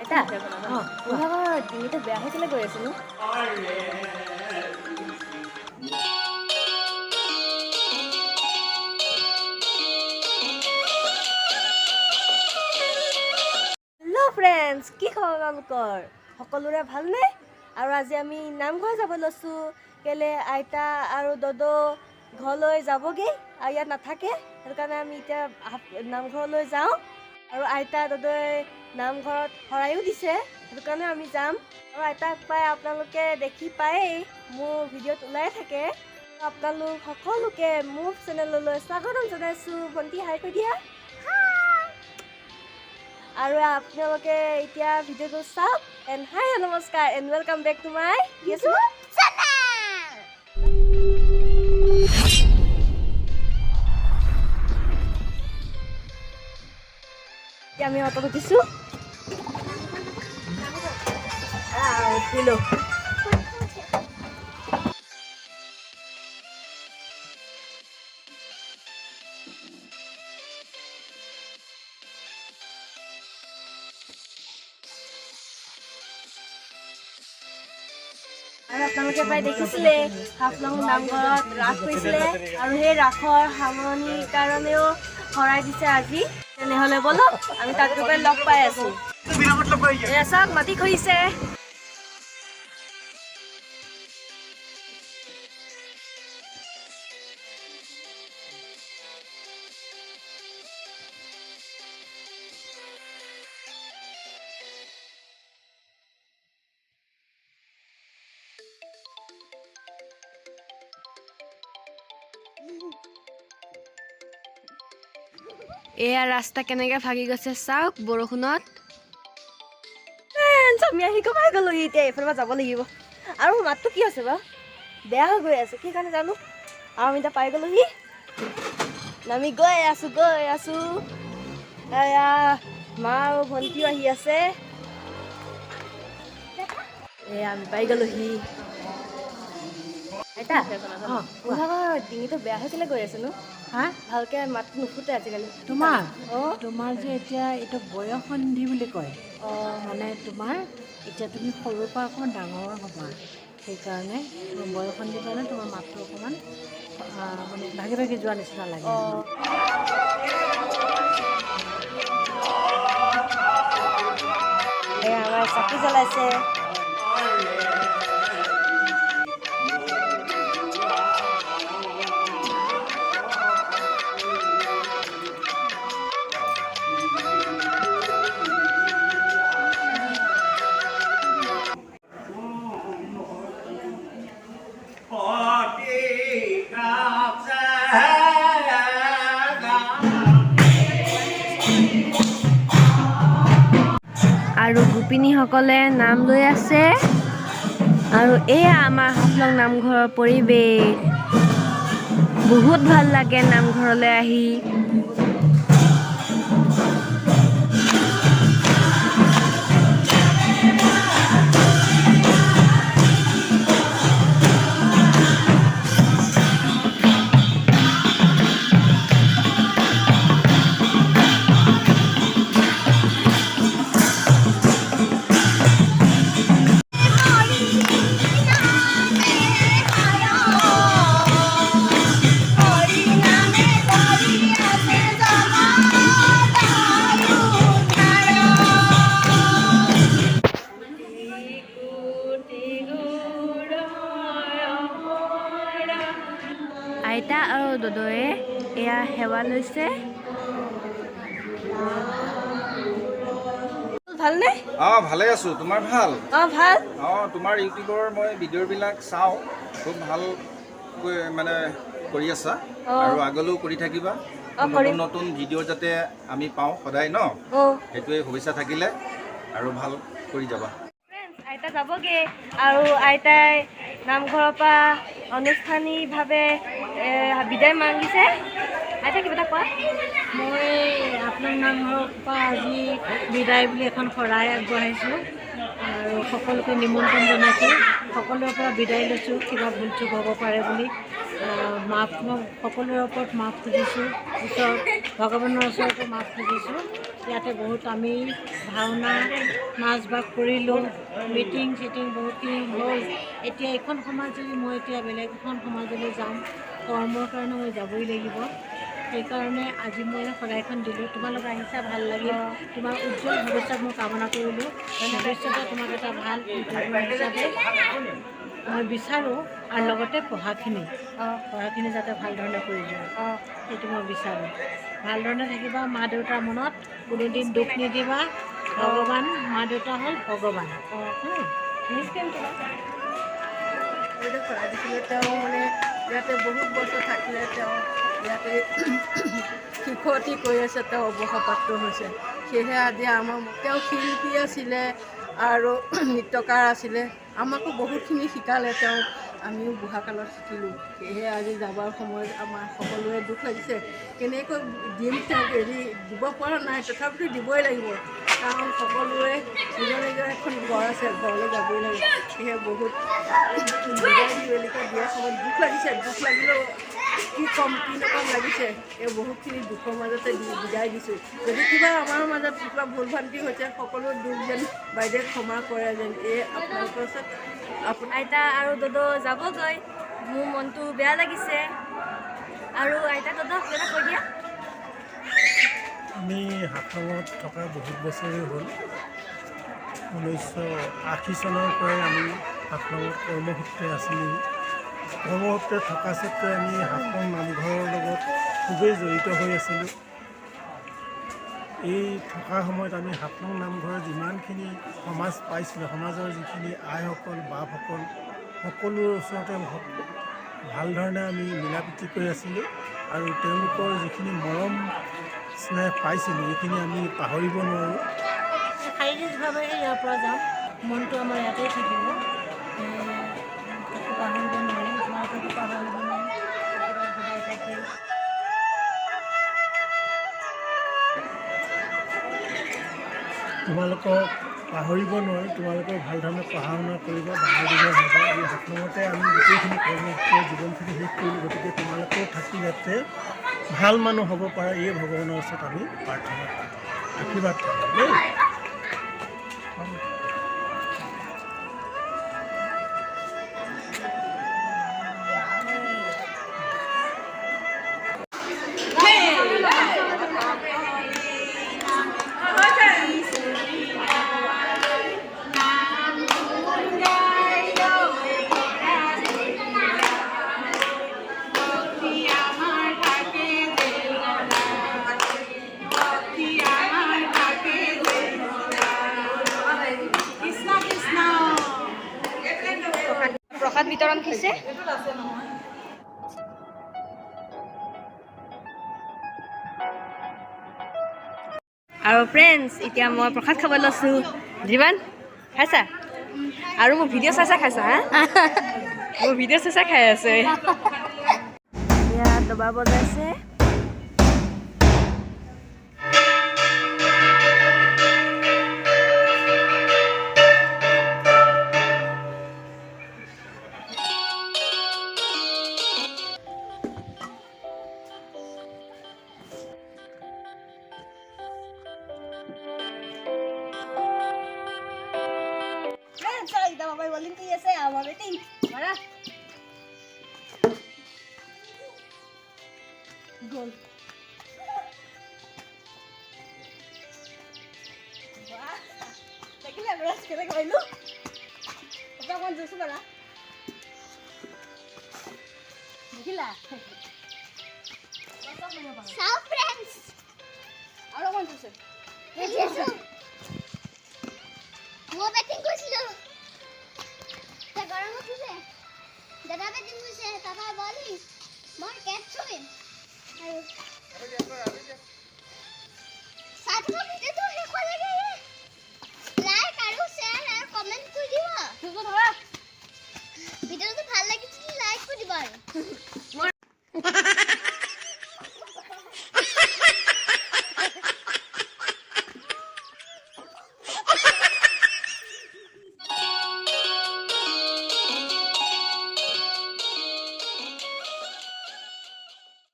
এটা মঘৰত ডিঙিটো বেয়া হৈ কেলে গৈ আছিলো। হেল্ল' ফ্ৰেণ্ডছ, কি খবৰ আপোনালোকৰ? সকলোৰে ভালনে? আৰু আজি আমি নামঘৰ যাব লৈছোঁ। কেলে আইতা আৰু দদৌ ঘৰলৈ যাবগৈ আৰু ইয়াত নাথাকে, সেইটো কাৰণে আমি এতিয়া নামঘৰলৈ যাওঁ। আৰু আইতা দদৌৱে নামঘৰত শৰাইও দিছে, সেইটো কাৰণে আমি যাম। আৰু আইতাক পাই আপোনালোকে দেখি পায়েই, মোৰ ভিডিঅ'ত ওলাই থাকে। আপোনালোক সকলোকে মোৰ চেনেললৈ স্বাগতম জনাইছোঁ। ভণ্টি হাই কৈ দিয়া। আৰু আপোনালোকে এতিয়া ভিডিঅ'টো চাওক। এণ্ড হাই নমস্কাৰ and welcome back to my YouTube channel. এতিয়া আমি অটত উঠিছোঁ। উঠিলোঁ। আৰু আপোনালোকে প্ৰায় দেখিছিলে হাফলং নামঘৰত ৰাস কৰিছিলে, আৰু সেই ৰাসৰ সামৰণিৰ কাৰণেও শৰাই দিছে আজি। তেনেহ'লে ব'লক আমি তাত গৈ পেলাই লগ পাই আছোঁ। এয়া চাওক, মাটি খহিছে। এয়া ৰাস্তা কেনেকৈ ভাগি গৈছে চাওক বৰষুণত। আমি আহি কমাই গ'লো। এতিয়া এইফালৰ পৰা যাব লাগিব। আৰু মাতটো কি আছে বাৰু, বেয়া হৈ গৈ আছে, কি কাৰণে জানো। আৰু আমি এতিয়া পাই গ'লোহি। আমি গৈ আছোঁ। এয়া মা আৰু ভণ্টিও আহি আছে। এয়া আমি পাই গ'লোহি। আইতা মঘৰত ডিঙিটো বেয়া হৈ কেলে গৈ আছিলো। ভালকৈ মাতটো নুফুটে আজিকালি। তোমাৰ যে এতিয়া এইটো বয়সন্ধি বুলি কয়। মানে তোমাৰ এতিয়া তুমি সৰুৰ পৰা অকণমান ডাঙৰ হ'বা, সেইকাৰণে বয়সন্ধিৰ কাৰণে তোমাৰ মাতটো অকণমান মানে ভাগি ভাগি যোৱা নিচিনা লাগে। এয়া আমাৰ চাকি জ্বলাইছে। আৰু গোপিনীসকলে নাম লৈ আছে। আৰু এয়া আমাৰ হাফলং নামঘৰৰ পৰিৱেশ। বহুত ভাল লাগে নামঘৰলৈ আহি। আইতা আৰু দদৌৱে এয়া সেৱা লৈছে। ভালনে? ভালে আছোঁ। তোমাৰ ভাল? ভাল। তোমাৰ ইউটিউবৰ মই ভিডিঅ'বিলাক চাওঁ, খুব ভাল মানে কৰি আছা, আৰু আগলৈও কৰি থাকিবা। নতুন নতুন ভিডিঅ' যাতে আমি পাওঁ সদায় ন, সেইটোৱে শুভেচ্ছা থাকিলে, আৰু ভাল কৰি যাবা। আইতা যাবগৈ, আৰু আইতাই নামঘৰৰ পৰা আনুষ্ঠানিকভাৱে বিদায় মাগিছে। আইতা কিবা এটা কোৱা। মই আপোনাৰ নামঘৰৰ পৰা আজি বিদায় বুলি এখন শৰাই আগবঢ়াইছোঁ, আৰু সকলোকে নিমন্ত্ৰণ জনাইছোঁ। সকলোৰে পৰা বিদায় লৈছোঁ, কিবা ভুল চুক হ'ব পাৰে বুলি। মাফ মই সকলোৰে ওপৰত মাফ খুজিছোঁ, ওচৰত ভগৱানৰ ওচৰতো মাফ খুজিছোঁ। ইয়াতে বহুত আমি ভাওনা নাচ বাগ কৰিলোঁ, মিটিং চিটিং বহুতখিনি হ'ল। এতিয়া এইখন সমাজ যদি মই এতিয়া বেলেগ এখন সমাজলৈ যাম, কৰ্মৰ কাৰণে মই যাবই লাগিব। সেইকাৰণে আজি মই শৰাইখন দিলোঁ। তোমালোক আহিছা, ভাল লাগিল। তোমাৰ উজ্জ্বল ভৱিষ্যত মই কামনা কৰিলোঁ। ভৱিষ্যতে তোমাক এটা ভাল হিচাপে মই বিচাৰোঁ, আৰু লগতে পঢ়াখিনি যাতে ভাল ধৰণে কৰি যোৱা, সেইটো মই বিচাৰোঁ। ভাল ধৰণে থাকিবা, মা দেউতাৰ মনত কোনোদিন দুখ নিদিবা। ভগৱান, মা দেউতা হ'ল ভগৱান। শৰাই দিছিলে। তেওঁ মানে ইয়াতে বহুত বছৰ থাকিলে। তেওঁ ইয়াতে শিক্ষয়িত্ৰী কৰি আছে, তেওঁ অৱসৰপ্ৰাপ্ত হৈছে। সেয়েহে আজি আমাৰ তেওঁ শিল্পী আছিলে আৰু নৃত্যকাৰ আছিলে। আমাকো বহুতখিনি শিকালে তেওঁ, আমিও বুঢ়াকালত শিকিলোঁ। সেয়েহে আজি যাবৰ সময়ত আমাৰ সকলোৰে দুখ লাগিছে। কেনেকৈ দিম, তেওঁক এৰি দিব পৰা নাই, তথাপিতো দিবই লাগিব। কাৰণ সকলোৰে নিজৰ নিজৰ এখন ঘৰ আছে, ঘৰলৈ যাবই লাগিব। সেয়েহে বহুত বুজাই দিবলৈকে দিয়াৰ সময়ত দুখ লাগিছে। দুখ লাগিলেও কি ক'ম কি নক'ম লাগিছে। এই বহুতখিনি দুখৰ মাজতে বুজাই দিছোঁ। যদি কিবা আমাৰ মাজত কিবা ভুল ভ্ৰান্তি হৈছে, সকলো দুখ যেন বাইদেৱে ক্ষমা কৰে যেন, এই আপোনালোকৰ ওচৰত আইতা আৰু দদৌ যাবগৈ। মোৰ মনটো বেয়া লাগিছে। আৰু আইতা দদৌ কিবা কৈ দিয়া। আমি হাফলঙত থকা বহুত বছৰেই হ'ল। 1980 চনৰ পৰাই আমি হাফলঙত কৰ্মসূত্ৰে আছিলোঁ। কৰ্মসূত্ৰে থকা স্বত্বে আমি হাফলং নামঘৰৰ লগত খুবেই জড়িত হৈ আছিলোঁ। এই থকা সময়ত আমি হাফলং নামঘৰৰ যিমানখিনি সমাজ পাইছিলোঁ, সমাজৰ যিখিনি আইসকল বাপসকল সকলোৰে ওচৰতে ভাল ধৰণে আমি মিলা প্ৰীতি কৰি আছিলোঁ। আৰু তেওঁলোকৰ যিখিনি মৰম স্নেহ পাইছিলোঁ, এইখিনি আমি পাহৰিব নোৱাৰোঁ। শাৰীৰিকভাৱে ইয়াৰ পৰা যাম, মনটো আমাৰ ইয়াতেই থাকিব। তাকো পাহৰিব নোৱাৰিম, তোমালোককো পাহৰিব নোৱাৰিম। সদায় থাকিম। তোমালোকক পাহৰিব নোৱাৰোঁ। তোমালোকে ভাল ধৰণে পঢ়া শুনা কৰিবা, ডাঙৰ দীঘল হ'বা। এই হাফলঙতে আমি গোটেইখিনি কৰ্মসূত্ৰে জীৱনখিনি শেষ কৰিলোঁ। গতিকে তোমালোকেও থাকি যাতে ভাল মানুহ হ'ব পাৰে, এই ভগৱানৰ ওচৰত আমি প্ৰাৰ্থনা কৰোঁ। আশীৰ্বাদ কৰোঁ দেই। প্ৰসাদ বিতৰণ হৈছে। আৰু ফ্ৰেণ্ডছ, এতিয়া মই প্ৰসাদ খাব লৈছোঁ। যিমান খাইছা আৰু মোৰ ভিডিঅ' চাইছা খাইছা? হা, মোৰ ভিডিঅ' চাইছা খাই আছে। এতিয়া দবা বজাইছে। Babay waling tiya sa awa beting. Mara. Goal. Wah. Tekila beras kena kau lu. Apa kau jual sebara? Tekila. Ciao friends. Apa kau jual? Hello. Mau betting kuislo. গরম হচ্ছে দাদা বেদিন হচ্ছে তারপর বলি মোর ক্যাচ ছবি আর